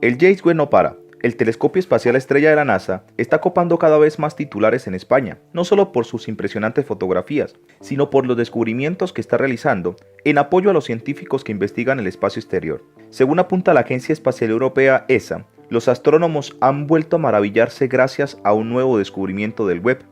El James Webb no para. El telescopio espacial estrella de la NASA está copando cada vez más titulares en España, no solo por sus impresionantes fotografías, sino por los descubrimientos que está realizando en apoyo a los científicos que investigan el espacio exterior. Según apunta la Agencia Espacial Europea ESA, los astrónomos han vuelto a maravillarse gracias a un nuevo descubrimiento del web.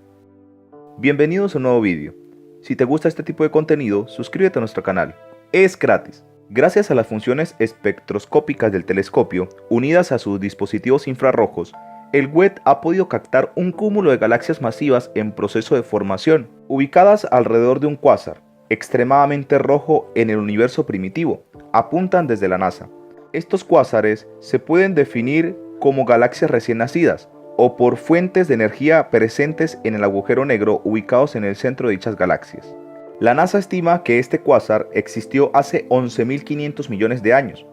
Bienvenidos a un nuevo vídeo. Si te gusta este tipo de contenido, suscríbete a nuestro canal. Es gratis. Gracias a las funciones espectroscópicas del telescopio, unidas a sus dispositivos infrarrojos, el Webb ha podido captar un cúmulo de galaxias masivas en proceso de formación, ubicadas alrededor de un cuásar, extremadamente rojo en el universo primitivo, apuntan desde la NASA. Estos cuásares se pueden definir como galaxias recién nacidas, o por fuentes de energía presentes en el agujero negro ubicados en el centro de dichas galaxias. La NASA estima que este cuásar existió hace 11.500 millones de años.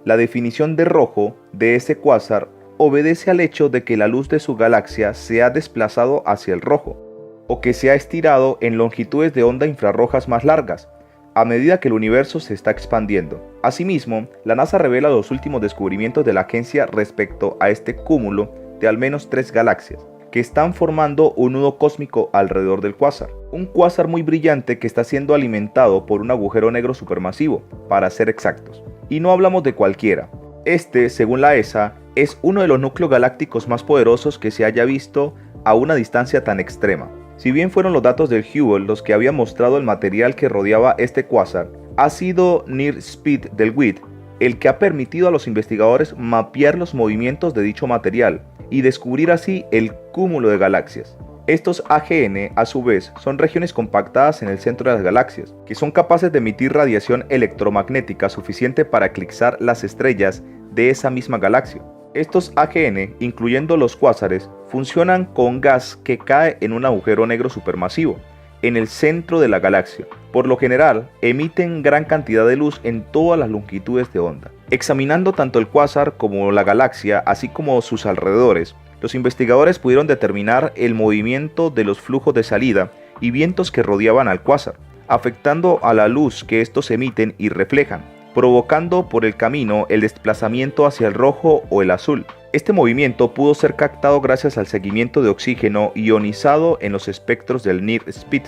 La definición de rojo de este cuásar obedece al hecho de que la luz de su galaxia se ha desplazado hacia el rojo, o que se ha estirado en longitudes de onda infrarrojas más largas, a medida que el universo se está expandiendo. Asimismo, la NASA revela los últimos descubrimientos de la agencia respecto a este cúmulo de al menos 3 galaxias, que están formando un nudo cósmico alrededor del cuásar. Un cuásar muy brillante que está siendo alimentado por un agujero negro supermasivo, para ser exactos. Y no hablamos de cualquiera. Este, según la ESA, es uno de los núcleos galácticos más poderosos que se haya visto a una distancia tan extrema. Si bien fueron los datos del Hubble los que habían mostrado el material que rodeaba este cuásar, ha sido Near Speed del WIT el que ha permitido a los investigadores mapear los movimientos de dicho material y descubrir así el cúmulo de galaxias. Estos AGN, a su vez, son regiones compactadas en el centro de las galaxias, que son capaces de emitir radiación electromagnética suficiente para eclipsar las estrellas de esa misma galaxia. Estos AGN, incluyendo los cuásares, funcionan con gas que cae en un agujero negro supermasivo, en el centro de la galaxia. Por lo general, emiten gran cantidad de luz en todas las longitudes de onda. Examinando tanto el cuásar como la galaxia, así como sus alrededores, los investigadores pudieron determinar el movimiento de los flujos de salida y vientos que rodeaban al cuásar, afectando a la luz que estos emiten y reflejan, provocando por el camino el desplazamiento hacia el rojo o el azul. Este movimiento pudo ser captado gracias al seguimiento de oxígeno ionizado en los espectros del Near Speed.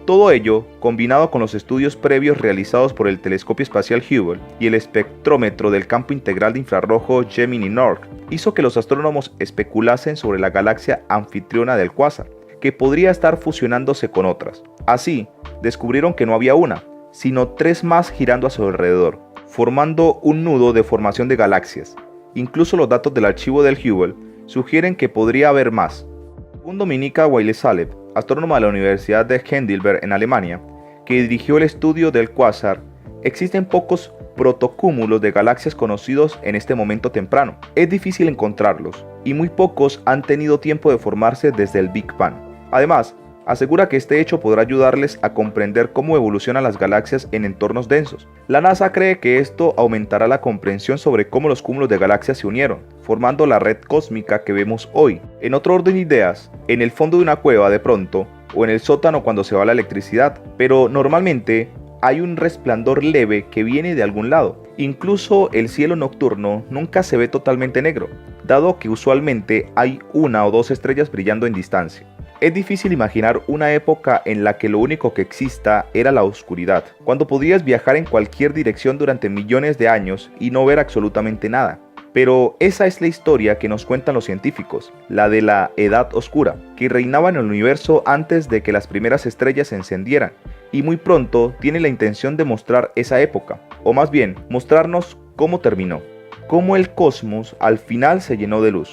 Todo ello, combinado con los estudios previos realizados por el telescopio espacial Hubble y el espectrómetro del campo integral de infrarrojo Gemini North, hizo que los astrónomos especulasen sobre la galaxia anfitriona del cuásar, que podría estar fusionándose con otras. Así, descubrieron que no había una, sino 3 más girando a su alrededor, formando un nudo de formación de galaxias. Incluso los datos del archivo del Hubble sugieren que podría haber más. Según Dominika Wyle-Salep, astrónoma de la Universidad de Heidelberg en Alemania, que dirigió el estudio del cuásar, existen pocos protocúmulos de galaxias conocidos en este momento temprano. Es difícil encontrarlos, y muy pocos han tenido tiempo de formarse desde el Big Bang. Además, asegura que este hecho podrá ayudarles a comprender cómo evolucionan las galaxias en entornos densos. La NASA cree que esto aumentará la comprensión sobre cómo los cúmulos de galaxias se unieron, formando la red cósmica que vemos hoy. En otro orden de ideas, en el fondo de una cueva de pronto, o en el sótano cuando se va la electricidad, pero normalmente hay un resplandor leve que viene de algún lado. Incluso el cielo nocturno nunca se ve totalmente negro, dado que usualmente hay 1 o 2 estrellas brillando en distancia. Es difícil imaginar una época en la que lo único que exista era la oscuridad, cuando podías viajar en cualquier dirección durante millones de años y no ver absolutamente nada. Pero esa es la historia que nos cuentan los científicos, la de la Edad Oscura, que reinaba en el universo antes de que las primeras estrellas se encendieran, y muy pronto tiene la intención de mostrar esa época, o más bien, mostrarnos cómo terminó, cómo el cosmos al final se llenó de luz.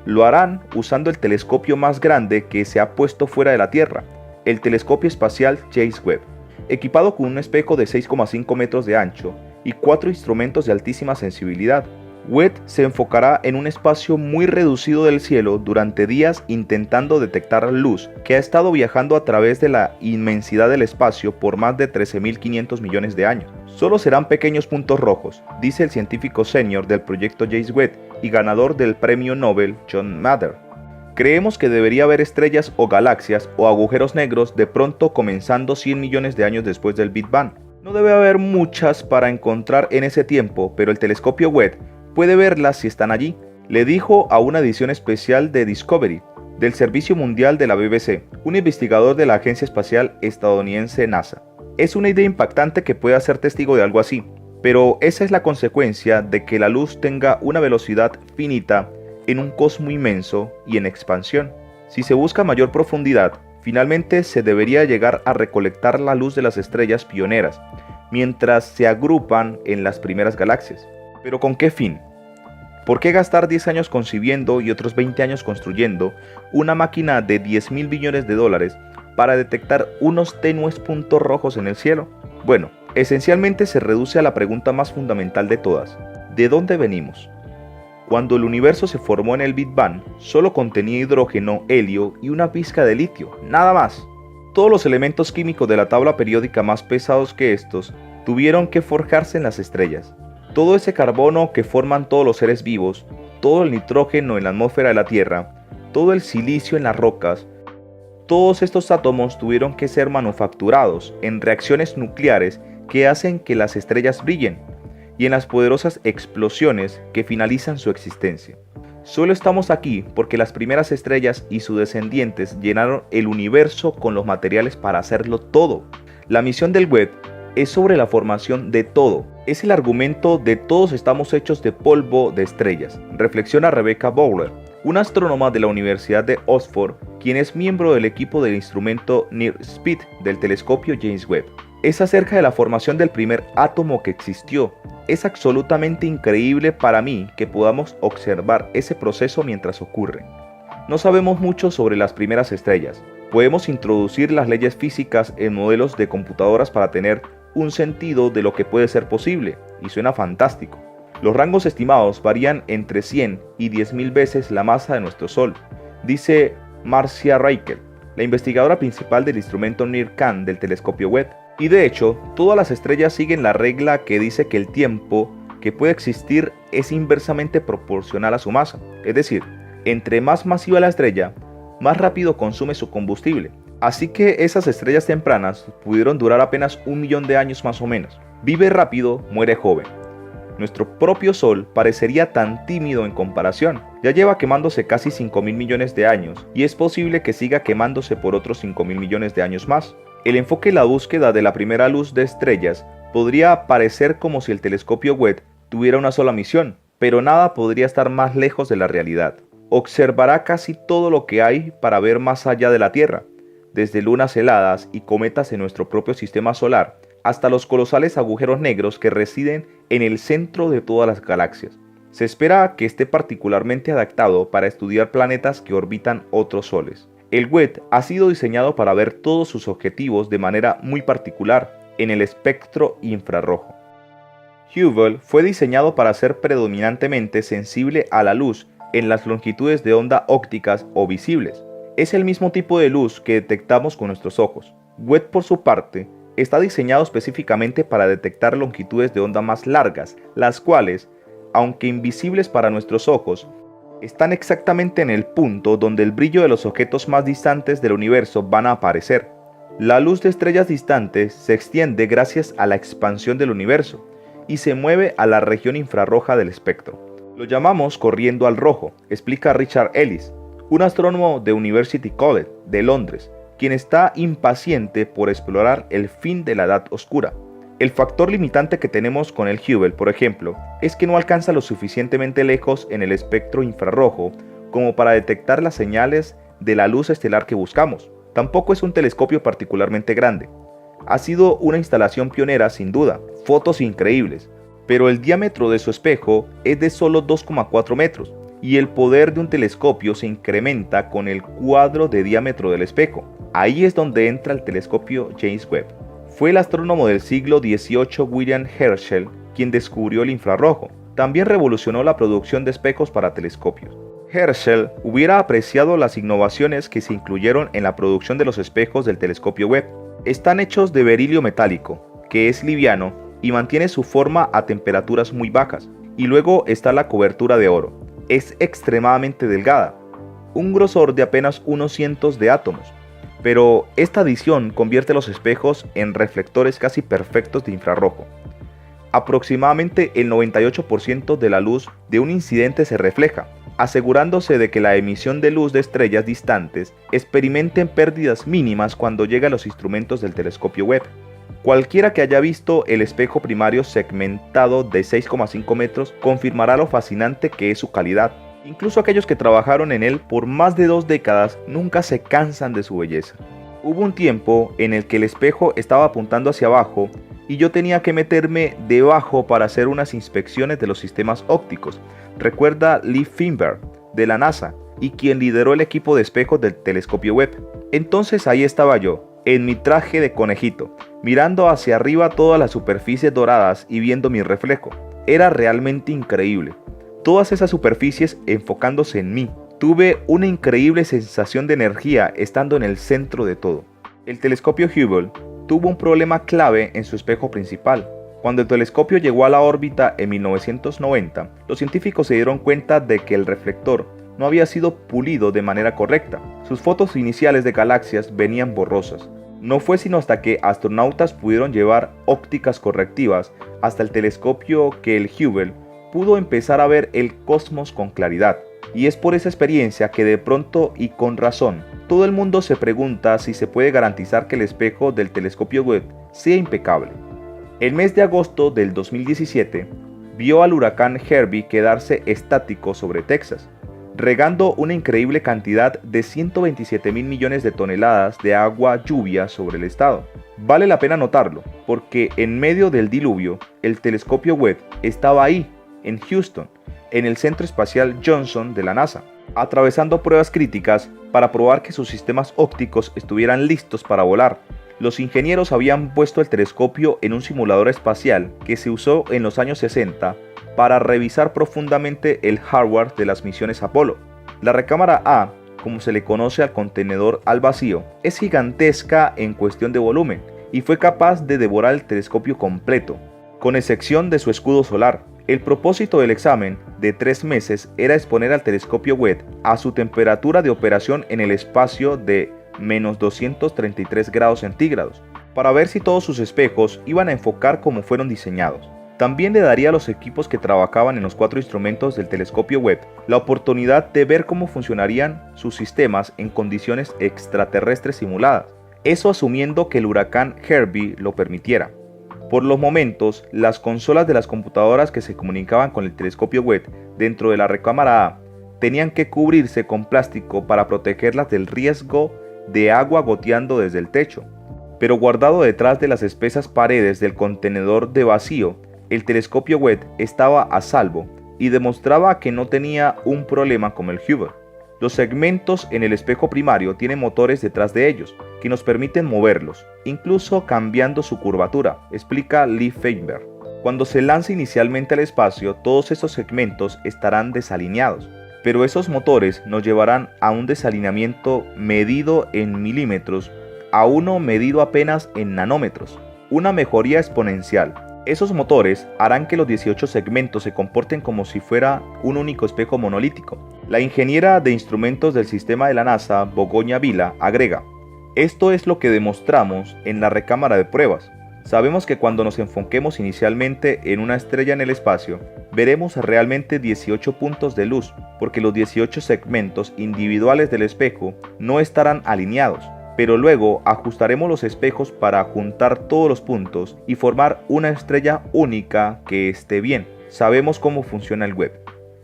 Lo harán usando el telescopio más grande que se ha puesto fuera de la Tierra, el telescopio espacial James Webb, equipado con un espejo de 6,5 metros de ancho y 4 instrumentos de altísima sensibilidad. Webb se enfocará en un espacio muy reducido del cielo durante días intentando detectar luz que ha estado viajando a través de la inmensidad del espacio por más de 13.500 millones de años. Solo serán pequeños puntos rojos, dice el científico senior del proyecto James Webb y ganador del premio Nobel John Mather. Creemos que debería haber estrellas o galaxias o agujeros negros de pronto comenzando 100 millones de años después del Big Bang. No debe haber muchas para encontrar en ese tiempo, pero el telescopio Webb puede verlas si están allí, le dijo a una edición especial de Discovery, del Servicio Mundial de la BBC, un investigador de la agencia espacial estadounidense NASA. Es una idea impactante que pueda ser testigo de algo así, pero esa es la consecuencia de que la luz tenga una velocidad finita en un cosmos inmenso y en expansión. Si se busca mayor profundidad, finalmente se debería llegar a recolectar la luz de las estrellas pioneras, mientras se agrupan en las primeras galaxias. ¿Pero con qué fin? ¿Por qué gastar 10 años concibiendo y otros 20 años construyendo una máquina de 10.000 billones de dólares para detectar unos tenues puntos rojos en el cielo? Bueno, esencialmente se reduce a la pregunta más fundamental de todas: ¿de dónde venimos? Cuando el universo se formó en el Big Bang, solo contenía hidrógeno, helio y una pizca de litio, nada más. Todos los elementos químicos de la tabla periódica más pesados que estos tuvieron que forjarse en las estrellas. Todo ese carbono que forman todos los seres vivos, todo el nitrógeno en la atmósfera de la Tierra, todo el silicio en las rocas, todos estos átomos tuvieron que ser manufacturados en reacciones nucleares que hacen que las estrellas brillen y en las poderosas explosiones que finalizan su existencia. Solo estamos aquí porque las primeras estrellas y sus descendientes llenaron el universo con los materiales para hacerlo todo. La misión del web es sobre la formación de todo. Es el argumento de todos estamos hechos de polvo de estrellas, reflexiona Rebecca Bowler, una astrónoma de la Universidad de Oxford, quien es miembro del equipo del instrumento NIRSPID del telescopio James Webb. Es acerca de la formación del primer átomo que existió. Es absolutamente increíble para mí que podamos observar ese proceso mientras ocurre. No sabemos mucho sobre las primeras estrellas. Podemos introducir las leyes físicas en modelos de computadoras para tener un sentido de lo que puede ser posible, y suena fantástico. Los rangos estimados varían entre 100 y 10.000 veces la masa de nuestro Sol, dice Marcia Reichel, la investigadora principal del instrumento NIRCam del telescopio Webb. Y de hecho, todas las estrellas siguen la regla que dice que el tiempo que puede existir es inversamente proporcional a su masa. Es decir, entre más masiva la estrella, más rápido consume su combustible. Así que esas estrellas tempranas pudieron durar apenas 1 millón de años más o menos. Vive rápido, muere joven. Nuestro propio Sol parecería tan tímido en comparación. Ya lleva quemándose casi 5.000 millones de años y es posible que siga quemándose por otros 5.000 millones de años más. El enfoque en la búsqueda de la primera luz de estrellas podría parecer como si el telescopio Webb tuviera una sola misión, pero nada podría estar más lejos de la realidad. Observará casi todo lo que hay para ver más allá de la Tierra, desde lunas heladas y cometas en nuestro propio sistema solar, hasta los colosales agujeros negros que residen en el centro de todas las galaxias. Se espera que esté particularmente adaptado para estudiar planetas que orbitan otros soles. El Webb ha sido diseñado para ver todos sus objetivos de manera muy particular en el espectro infrarrojo. Hubble fue diseñado para ser predominantemente sensible a la luz en las longitudes de onda ópticas o visibles. Es el mismo tipo de luz que detectamos con nuestros ojos. Webb, por su parte, está diseñado específicamente para detectar longitudes de onda más largas, las cuales, aunque invisibles para nuestros ojos, están exactamente en el punto donde el brillo de los objetos más distantes del universo van a aparecer. La luz de estrellas distantes se extiende gracias a la expansión del universo y se mueve a la región infrarroja del espectro. Lo llamamos corriendo al rojo, explica Richard Ellis, un astrónomo de University College de Londres, quien está impaciente por explorar el fin de la edad oscura. El factor limitante que tenemos con el Hubble, por ejemplo, es que no alcanza lo suficientemente lejos en el espectro infrarrojo como para detectar las señales de la luz estelar que buscamos. Tampoco es un telescopio particularmente grande. Ha sido una instalación pionera sin duda, fotos increíbles, pero el diámetro de su espejo es de solo 2,4 metros y el poder de un telescopio se incrementa con el cuadro de diámetro del espejo. Ahí es donde entra el telescopio James Webb. Fue el astrónomo del siglo XVIII William Herschel quien descubrió el infrarrojo. También revolucionó la producción de espejos para telescopios. Herschel hubiera apreciado las innovaciones que se incluyeron en la producción de los espejos del telescopio Webb. Están hechos de berilio metálico, que es liviano y mantiene su forma a temperaturas muy bajas. Y luego está la cobertura de oro. Es extremadamente delgada, un grosor de apenas unos cientos de átomos. Pero esta adición convierte los espejos en reflectores casi perfectos de infrarrojo. Aproximadamente el 98% de la luz de un incidente se refleja, asegurándose de que la emisión de luz de estrellas distantes experimenten pérdidas mínimas cuando llega a los instrumentos del telescopio Webb. Cualquiera que haya visto el espejo primario segmentado de 6,5 metros confirmará lo fascinante que es su calidad. Incluso aquellos que trabajaron en él por más de 2 décadas nunca se cansan de su belleza. Hubo un tiempo en el que el espejo estaba apuntando hacia abajo y yo tenía que meterme debajo para hacer unas inspecciones de los sistemas ópticos. Recuerda Lee Feinberg, de la NASA, y quien lideró el equipo de espejos del telescopio Webb. Entonces ahí estaba yo, en mi traje de conejito, mirando hacia arriba todas las superficies doradas y viendo mi reflejo. Era realmente increíble. Todas esas superficies enfocándose en mí. Tuve una increíble sensación de energía estando en el centro de todo. El telescopio Hubble tuvo un problema clave en su espejo principal. Cuando el telescopio llegó a la órbita en 1990, los científicos se dieron cuenta de que el reflector no había sido pulido de manera correcta. Sus fotos iniciales de galaxias venían borrosas. No fue sino hasta que astronautas pudieron llevar ópticas correctivas hasta el telescopio que el Hubble pudo empezar a ver el cosmos con claridad. Y es por esa experiencia que de pronto y con razón, todo el mundo se pregunta si se puede garantizar que el espejo del telescopio Webb sea impecable. El mes de agosto del 2017 vio al huracán Herbie quedarse estático sobre Texas, regando una increíble cantidad de 127.000 millones de toneladas de agua lluvia sobre el estado. Vale la pena notarlo, porque en medio del diluvio, el telescopio Webb estaba ahí, en Houston, en el Centro Espacial Johnson de la NASA, atravesando pruebas críticas para probar que sus sistemas ópticos estuvieran listos para volar. Los ingenieros habían puesto el telescopio en un simulador espacial que se usó en los años 60 para revisar profundamente el hardware de las misiones Apolo. La recámara A, como se le conoce al contenedor al vacío, es gigantesca en cuestión de volumen y fue capaz de devorar el telescopio completo, con excepción de su escudo solar. El propósito del examen de 3 meses era exponer al telescopio Webb a su temperatura de operación en el espacio de menos 233 grados centígrados, para ver si todos sus espejos iban a enfocar como fueron diseñados. También le daría a los equipos que trabajaban en los 4 instrumentos del telescopio Webb la oportunidad de ver cómo funcionarían sus sistemas en condiciones extraterrestres simuladas, eso asumiendo que el huracán Herbie lo permitiera. Por los momentos, las consolas de las computadoras que se comunicaban con el telescopio Webb dentro de la recámara A tenían que cubrirse con plástico para protegerlas del riesgo de agua goteando desde el techo. Pero guardado detrás de las espesas paredes del contenedor de vacío, el telescopio Webb estaba a salvo y demostraba que no tenía un problema como el Hubble. Los segmentos en el espejo primario tienen motores detrás de ellos, que nos permiten moverlos, incluso cambiando su curvatura, explica Lee Feinberg. Cuando se lance inicialmente al espacio, todos estos segmentos estarán desalineados, pero esos motores nos llevarán a un desalineamiento medido en milímetros a uno medido apenas en nanómetros, una mejoría exponencial. Esos motores harán que los 18 segmentos se comporten como si fuera un único espejo monolítico. La ingeniera de instrumentos del sistema de la NASA, Bogoña Vila, agrega: esto es lo que demostramos en la recámara de pruebas. Sabemos que cuando nos enfoquemos inicialmente en una estrella en el espacio, veremos realmente 18 puntos de luz, porque los 18 segmentos individuales del espejo no estarán alineados. Pero luego ajustaremos los espejos para juntar todos los puntos y formar una estrella única que esté bien. Sabemos cómo funciona el Webb.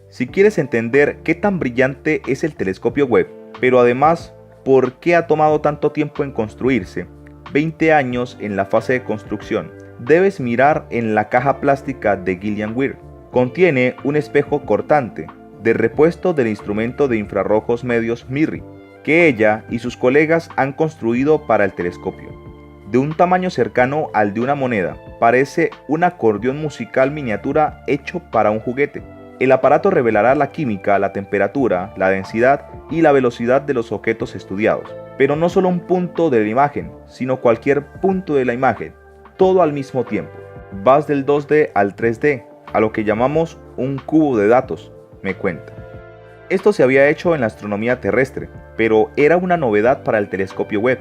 Si quieres entender qué tan brillante es el telescopio Webb, pero además por qué ha tomado tanto tiempo en construirse, 20 años en la fase de construcción, debes mirar en la caja plástica de Gillian Weir. Contiene un espejo cortante, de repuesto del instrumento de infrarrojos medios MIRI, que ella y sus colegas han construido para el telescopio. De un tamaño cercano al de una moneda, parece un acordeón musical miniatura hecho para un juguete. El aparato revelará la química, la temperatura, la densidad y la velocidad de los objetos estudiados. Pero no solo un punto de la imagen, sino cualquier punto de la imagen, todo al mismo tiempo. Vas del 2D al 3D, a lo que llamamos un cubo de datos, me cuenta. Esto se había hecho en la astronomía terrestre, pero era una novedad para el telescopio Webb.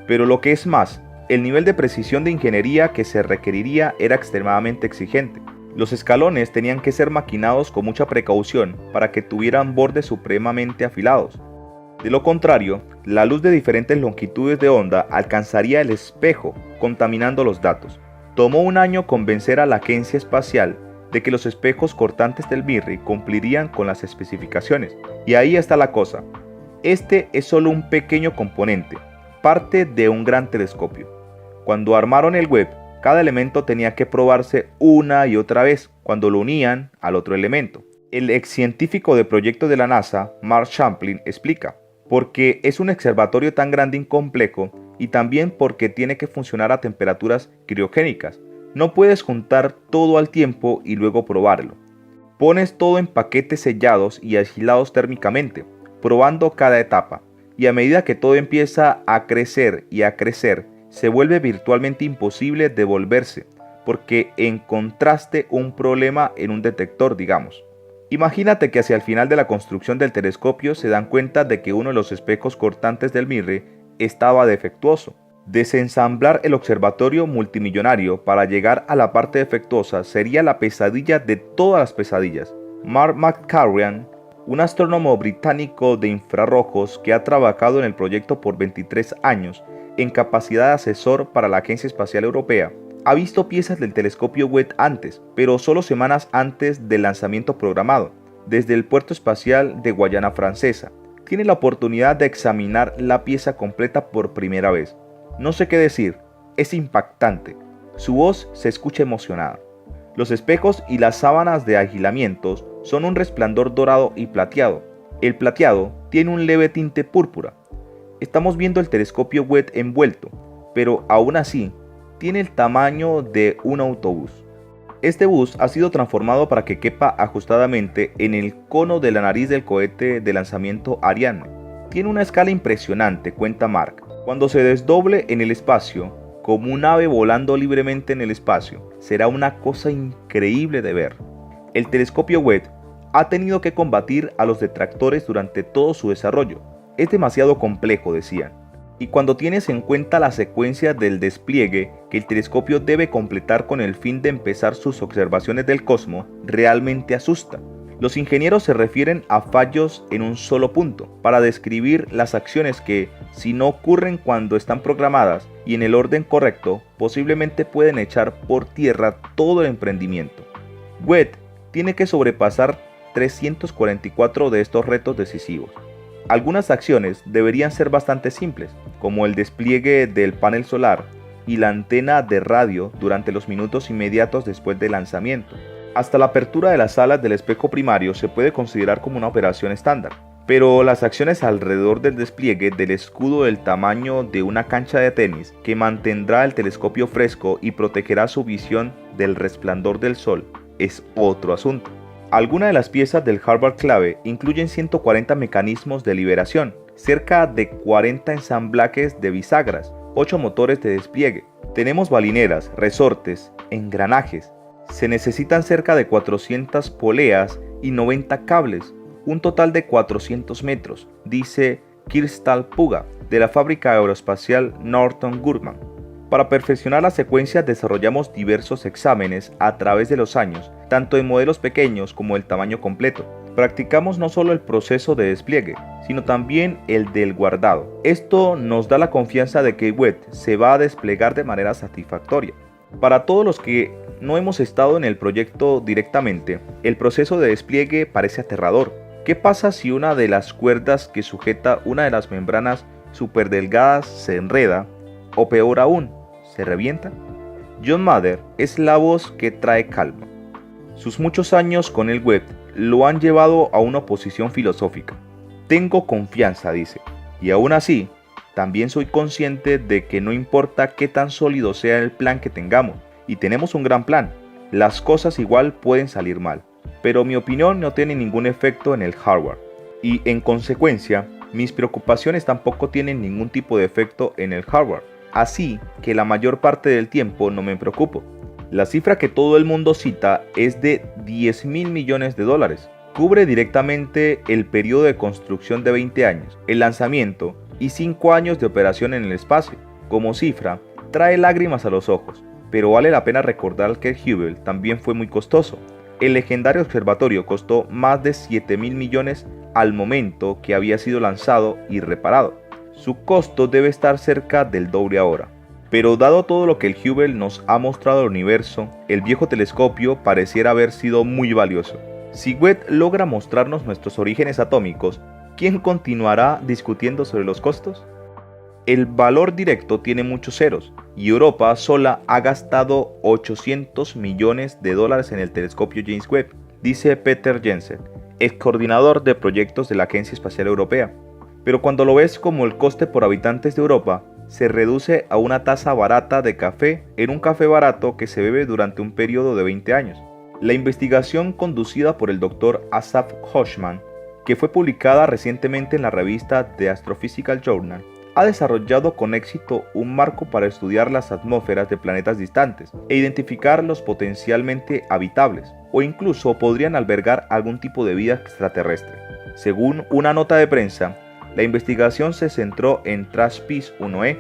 Pero lo que es más, El nivel de precisión de ingeniería que se requeriría era extremadamente exigente. Los escalones tenían que ser maquinados con mucha precaución para que tuvieran bordes supremamente afilados. De lo contrario, la luz de diferentes longitudes de onda alcanzaría el espejo, contaminando los datos. Tomó un año convencer a la agencia espacial de que los espejos cortantes del MIRI cumplirían con las especificaciones. Y ahí está la cosa. Este es solo un pequeño componente, parte de un gran telescopio. Cuando armaron el Webb, cada elemento tenía que probarse una y otra vez cuando lo unían al otro elemento. El ex científico de proyecto de la NASA, Mark Champlin, explica: porque es un observatorio tan grande y complejo, y también porque tiene que funcionar a temperaturas criogénicas. No puedes juntar todo al tiempo y luego probarlo. Pones todo en paquetes sellados y aislados térmicamente, probando cada etapa, y a medida que todo empieza a crecer y a crecer, se vuelve virtualmente imposible devolverse, porque encontraste un problema en un detector, digamos. Imagínate que hacia el final de la construcción del telescopio se dan cuenta de que uno de los espejos cortantes del MIRI estaba defectuoso. Desensamblar el observatorio multimillonario para llegar a la parte defectuosa sería la pesadilla de todas las pesadillas. Mark McCarrian, un astrónomo británico de infrarrojos que ha trabajado en el proyecto por 23 años en capacidad de asesor para la Agencia Espacial Europea, ha visto piezas del telescopio Webb antes, pero solo semanas antes del lanzamiento programado, desde el puerto espacial de Guayana Francesa. Tiene la oportunidad de examinar la pieza completa por primera vez. No sé qué decir, es impactante. Su voz se escucha emocionada. Los espejos y las sábanas de aislamientos son un resplandor dorado y plateado. El plateado tiene un leve tinte púrpura. Estamos viendo el telescopio Webb envuelto, pero aún así, tiene el tamaño de un autobús. Este bus ha sido transformado para que quepa ajustadamente en el cono de la nariz del cohete de lanzamiento Ariane. Tiene una escala impresionante, cuenta Mark. Cuando se desdoble en el espacio, como un ave volando libremente en el espacio, será una cosa increíble de ver. El telescopio Webb ha tenido que combatir a los detractores durante todo su desarrollo. Es demasiado complejo, decían. Y cuando tienes en cuenta la secuencia del despliegue que el telescopio debe completar con el fin de empezar sus observaciones del cosmos, realmente asusta. Los ingenieros se refieren a fallos en un solo punto, para describir las acciones que, si no ocurren cuando están programadas y en el orden correcto, posiblemente pueden echar por tierra todo el emprendimiento. Webb tiene que sobrepasar 344 de estos retos decisivos. Algunas acciones deberían ser bastante simples, como el despliegue del panel solar y la antena de radio durante los minutos inmediatos después del lanzamiento. Hasta la apertura de las alas del espejo primario se puede considerar como una operación estándar, pero las acciones alrededor del despliegue del escudo del tamaño de una cancha de tenis, que mantendrá el telescopio fresco y protegerá su visión del resplandor del sol, es otro asunto. Algunas de las piezas del hardware clave incluyen 140 mecanismos de liberación, cerca de 40 ensamblajes de bisagras, 8 motores de despliegue. Tenemos balineras, resortes, engranajes. Se necesitan cerca de 400 poleas y 90 cables, un total de 400 metros, dice Kirstal Puga, de la fábrica aeroespacial Northrop Grumman. Para perfeccionar la secuencia desarrollamos diversos exámenes a través de los años, tanto en modelos pequeños como el tamaño completo. Practicamos no solo el proceso de despliegue, sino también el del guardado. Esto nos da la confianza de que Webb se va a desplegar de manera satisfactoria. Para todos los que no hemos estado en el proyecto directamente, el proceso de despliegue parece aterrador. ¿Qué pasa si una de las cuerdas que sujeta una de las membranas superdelgadas se enreda? O peor aún, ¿se revienta? John Mather es la voz que trae calma. Sus muchos años con el Webb lo han llevado a una posición filosófica. Tengo confianza, dice, y aún así, también soy consciente de que no importa qué tan sólido sea el plan que tengamos, y tenemos un gran plan, las cosas igual pueden salir mal, pero mi opinión no tiene ningún efecto en el hardware, y en consecuencia, mis preocupaciones tampoco tienen ningún tipo de efecto en el hardware, así que la mayor parte del tiempo no me preocupo. La cifra que todo el mundo cita es de $10.000 millones. Cubre directamente el periodo de construcción de 20 años, el lanzamiento y 5 años de operación en el espacio. Como cifra, trae lágrimas a los ojos, pero vale la pena recordar que el Hubble también fue muy costoso. El legendario observatorio costó más de 7.000 millones al momento que había sido lanzado y reparado. Su costo debe estar cerca del doble ahora. Pero dado todo lo que el Hubble nos ha mostrado al universo, el viejo telescopio pareciera haber sido muy valioso. Si Webb logra mostrarnos nuestros orígenes atómicos, ¿quién continuará discutiendo sobre los costos? El valor directo tiene muchos ceros, y Europa sola ha gastado 800 millones de dólares en el telescopio James Webb, dice Peter Jensen, ex coordinador de proyectos de la Agencia Espacial Europea. Pero cuando lo ves como el coste por habitantes de Europa, se reduce a una taza barata de café en un café barato que se bebe durante un periodo de 20 años. La investigación conducida por el Dr. Asaf Hoshman, que fue publicada recientemente en la revista The Astrophysical Journal, ha desarrollado con éxito un marco para estudiar las atmósferas de planetas distantes e identificar los potencialmente habitables, o incluso podrían albergar algún tipo de vida extraterrestre. Según una nota de prensa, la investigación se centró en TRAPPIST 1e,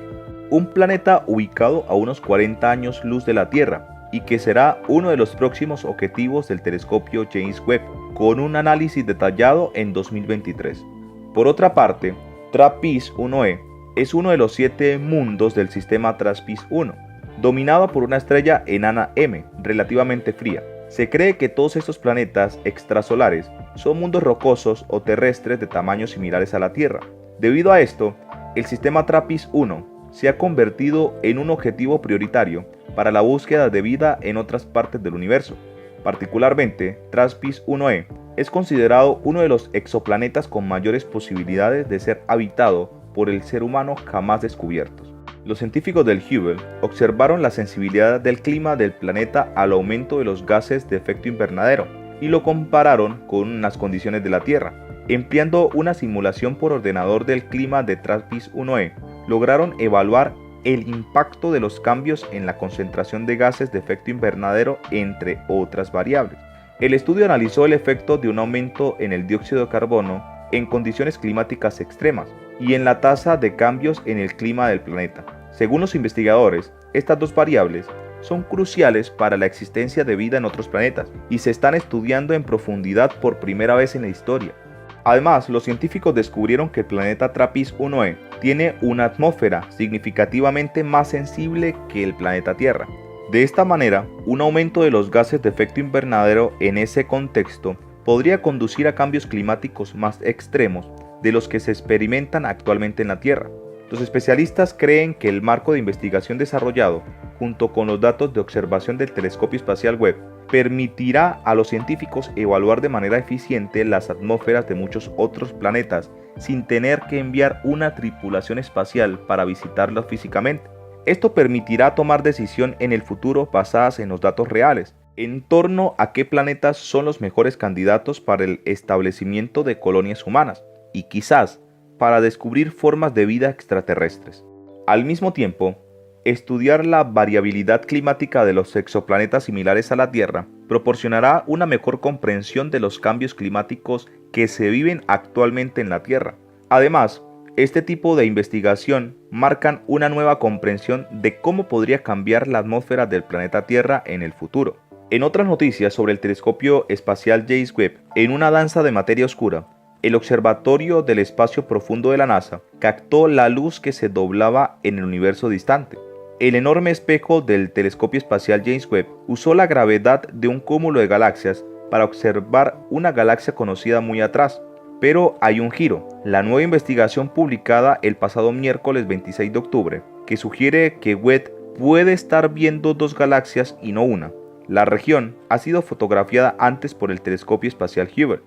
un planeta ubicado a unos 40 años luz de la Tierra y que será uno de los próximos objetivos del telescopio James Webb, con un análisis detallado en 2023. Por otra parte, TRAPPIST 1e es uno de los 7 mundos del sistema TRAPPIST-1, dominado por una estrella enana M, relativamente fría. Se cree que todos estos planetas extrasolares son mundos rocosos o terrestres de tamaños similares a la Tierra. Debido a esto, el sistema TRAPPIST-1 se ha convertido en un objetivo prioritario para la búsqueda de vida en otras partes del universo. Particularmente, TRAPPIST-1e es considerado uno de los exoplanetas con mayores posibilidades de ser habitado por el ser humano jamás descubiertos. Los científicos del Hubble observaron la sensibilidad del clima del planeta al aumento de los gases de efecto invernadero y lo compararon con las condiciones de la Tierra. Empleando una simulación por ordenador del clima de TRAPPIST-1e, lograron evaluar el impacto de los cambios en la concentración de gases de efecto invernadero, entre otras variables. El estudio analizó el efecto de un aumento en el dióxido de carbono en condiciones climáticas extremas y en la tasa de cambios en el clima del planeta. Según los investigadores, estas dos variables son cruciales para la existencia de vida en otros planetas y se están estudiando en profundidad por primera vez en la historia. Además, los científicos descubrieron que el planeta TRAPPIST-1e tiene una atmósfera significativamente más sensible que el planeta Tierra. De esta manera, un aumento de los gases de efecto invernadero en ese contexto podría conducir a cambios climáticos más extremos de los que se experimentan actualmente en la Tierra. Los especialistas creen que el marco de investigación desarrollado, junto con los datos de observación del telescopio espacial Webb, permitirá a los científicos evaluar de manera eficiente las atmósferas de muchos otros planetas sin tener que enviar una tripulación espacial para visitarlos físicamente. Esto permitirá tomar decisión en el futuro basadas en los datos reales, en torno a qué planetas son los mejores candidatos para el establecimiento de colonias humanas, y quizás para descubrir formas de vida extraterrestres. Al mismo tiempo, estudiar la variabilidad climática de los exoplanetas similares a la Tierra proporcionará una mejor comprensión de los cambios climáticos que se viven actualmente en la Tierra. Además, este tipo de investigación marcan una nueva comprensión de cómo podría cambiar la atmósfera del planeta Tierra en el futuro. En otras noticias sobre el telescopio espacial James Webb, en una danza de materia oscura, el Observatorio del Espacio Profundo de la NASA captó la luz que se doblaba en el universo distante. El enorme espejo del telescopio espacial James Webb usó la gravedad de un cúmulo de galaxias para observar una galaxia conocida muy atrás. Pero hay un giro. La nueva investigación publicada el pasado miércoles 26 de octubre, que sugiere que Webb puede estar viendo dos galaxias y no una. La región ha sido fotografiada antes por el telescopio espacial Hubble,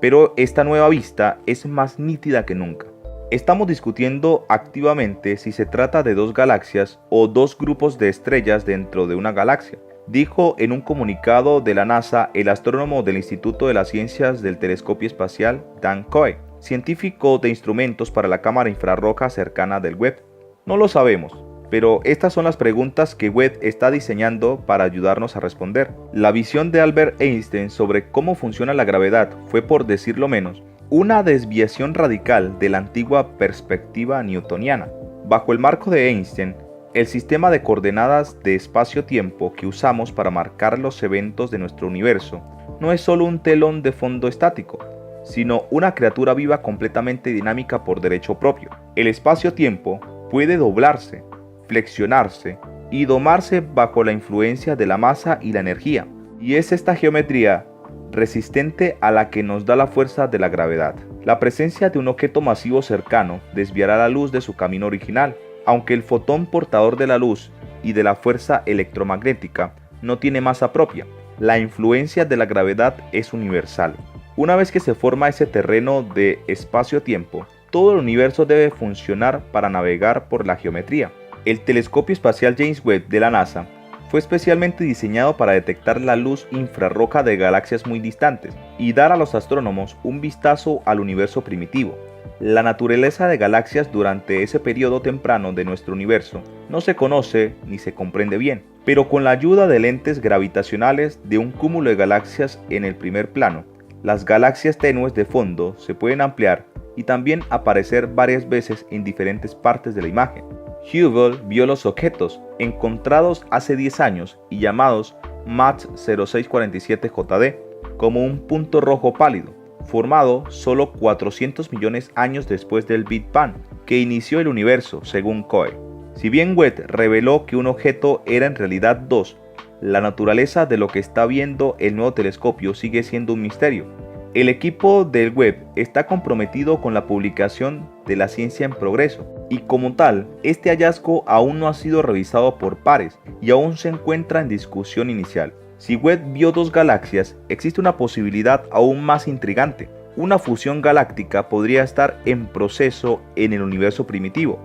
pero esta nueva vista es más nítida que nunca. Estamos discutiendo activamente si se trata de dos galaxias o dos grupos de estrellas dentro de una galaxia, dijo en un comunicado de la NASA el astrónomo del Instituto de las Ciencias del Telescopio Espacial Dan Coe, científico de instrumentos para la cámara infrarroja cercana del Webb. No lo sabemos, pero estas son las preguntas que Webb está diseñando para ayudarnos a responder. La visión de Albert Einstein sobre cómo funciona la gravedad fue, por decirlo menos, una desviación radical de la antigua perspectiva newtoniana. Bajo el marco de Einstein, El sistema de coordenadas de espacio-tiempo que usamos para marcar los eventos de nuestro universo no es solo un telón de fondo estático, sino una criatura viva completamente dinámica por derecho propio. El espacio-tiempo puede doblarse, flexionarse y domarse bajo la influencia de la masa y la energía, y es esta geometría resistente a la que nos da la fuerza de la gravedad. La presencia de un objeto masivo cercano desviará la luz de su camino original, aunque el fotón portador de la luz y de la fuerza electromagnética no tiene masa propia. La influencia de la gravedad es universal. Una vez que se forma ese terreno de espacio-tiempo, todo el universo debe funcionar para navegar por la geometría. El telescopio espacial James Webb de la NASA fue especialmente diseñado para detectar la luz infrarroja de galaxias muy distantes y dar a los astrónomos un vistazo al universo primitivo. La naturaleza de galaxias durante ese periodo temprano de nuestro universo no se conoce ni se comprende bien, pero con la ayuda de lentes gravitacionales de un cúmulo de galaxias en el primer plano, las galaxias tenues de fondo se pueden ampliar y también aparecer varias veces en diferentes partes de la imagen. Hubble vio los objetos encontrados hace 10 años y llamados MATS 0647JD como un punto rojo pálido, formado solo 400 millones de años después del Big Bang, que inició el universo, según Coe. Si bien Webb reveló que un objeto era en realidad dos, la naturaleza de lo que está viendo el nuevo telescopio sigue siendo un misterio. El equipo del Webb está comprometido con la publicación de la ciencia en progreso, y como tal, este hallazgo aún no ha sido revisado por pares y aún se encuentra en discusión inicial. Si Webb vio dos galaxias, existe una posibilidad aún más intrigante. Una fusión galáctica podría estar en proceso en el universo primitivo.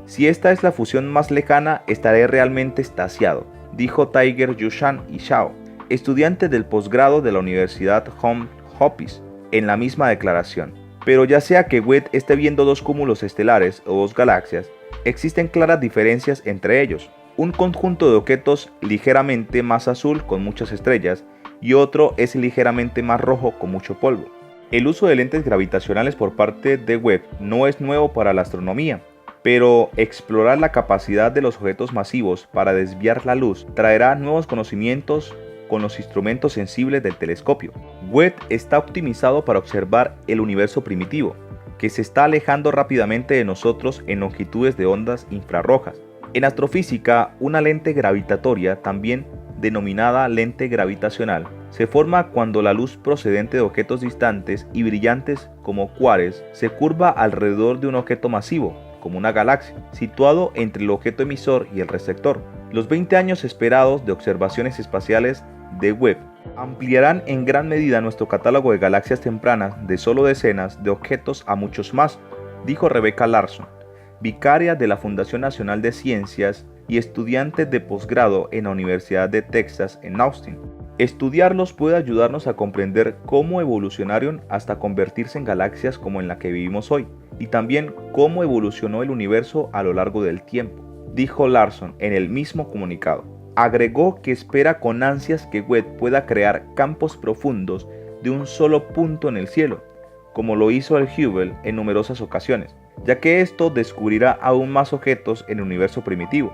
Si esta es la fusión más lejana, estaré realmente extasiado, dijo Tiger Yushan Ishao, estudiante del posgrado de la Universidad Johns Hopkins, en la misma declaración. Pero ya sea que Webb esté viendo dos cúmulos estelares o dos galaxias, existen claras diferencias entre ellos. Un conjunto de objetos ligeramente más azul con muchas estrellas y otro es ligeramente más rojo con mucho polvo. El uso de lentes gravitacionales por parte de Webb no es nuevo para la astronomía, pero explorar la capacidad de los objetos masivos para desviar la luz traerá nuevos conocimientos con los instrumentos sensibles del telescopio. Webb está optimizado para observar el universo primitivo, que se está alejando rápidamente de nosotros en longitudes de ondas infrarrojas. En astrofísica, una lente gravitatoria, también denominada lente gravitacional, se forma cuando la luz procedente de objetos distantes y brillantes como cuares se curva alrededor de un objeto masivo, como una galaxia, situado entre el objeto emisor y el receptor. Los 20 años esperados de observaciones espaciales de Webb ampliarán en gran medida nuestro catálogo de galaxias tempranas de solo decenas de objetos a muchos más, dijo Rebecca Larson, vicaria de la Fundación Nacional de Ciencias y estudiante de posgrado en la Universidad de Texas en Austin. Estudiarlos puede ayudarnos a comprender cómo evolucionaron hasta convertirse en galaxias como en la que vivimos hoy, y también cómo evolucionó el universo a lo largo del tiempo, dijo Larson en el mismo comunicado. Agregó que espera con ansias que Webb pueda crear campos profundos de un solo punto en el cielo, como lo hizo el Hubble en numerosas ocasiones, ya que esto descubrirá aún más objetos en el universo primitivo.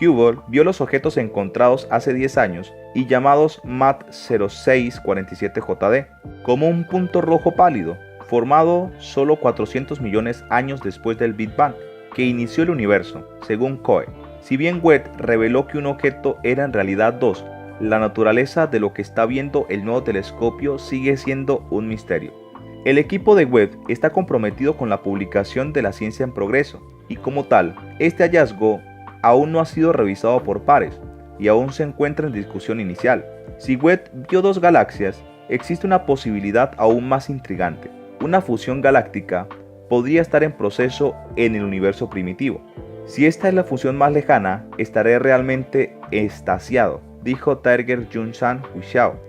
Hubble vio los objetos encontrados hace 10 años y llamados MATS 0647JD como un punto rojo pálido, formado solo 400 millones de años después del Big Bang, que inició el universo, según Coe. Si bien Webb reveló que un objeto era en realidad dos, la naturaleza de lo que está viendo el nuevo telescopio sigue siendo un misterio. El equipo de Webb está comprometido con la publicación de la ciencia en progreso, y como tal, este hallazgo aún no ha sido revisado por pares, y aún se encuentra en discusión inicial. Si Webb vio dos galaxias, existe una posibilidad aún más intrigante. Una fusión galáctica podría estar en proceso en el universo primitivo. Si esta es la fusión más lejana, estaré realmente extasiado, dijo Tiger Yushan Ishao,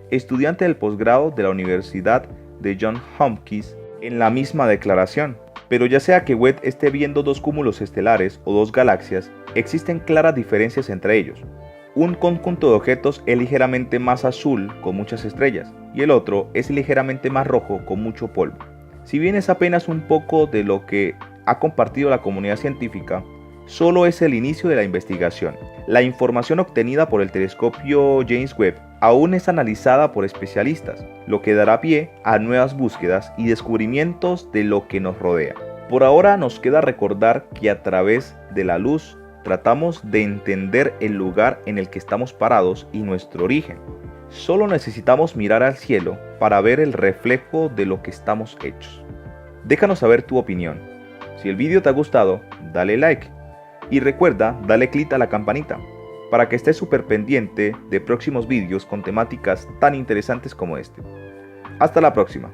estudiante del posgrado de la Universidad de Johns Hopkins, en la misma declaración. Pero ya sea que Webb esté viendo dos cúmulos estelares o dos galaxias, existen claras diferencias entre ellos. Un conjunto de objetos es ligeramente más azul con muchas estrellas y el otro es ligeramente más rojo con mucho polvo. Si bien es apenas un poco de lo que ha compartido la comunidad científica, solo es el inicio de la investigación. La información obtenida por el telescopio James Webb aún es analizada por especialistas, lo que dará pie a nuevas búsquedas y descubrimientos de lo que nos rodea. Por ahora nos queda recordar que a través de la luz tratamos de entender el lugar en el que estamos parados y nuestro origen. Solo necesitamos mirar al cielo para ver el reflejo de lo que estamos hechos. Déjanos saber tu opinión. Si el vídeo te ha gustado, dale like. Y recuerda darle clic a la campanita para que estés súper pendiente de próximos vídeos con temáticas tan interesantes como este. Hasta la próxima.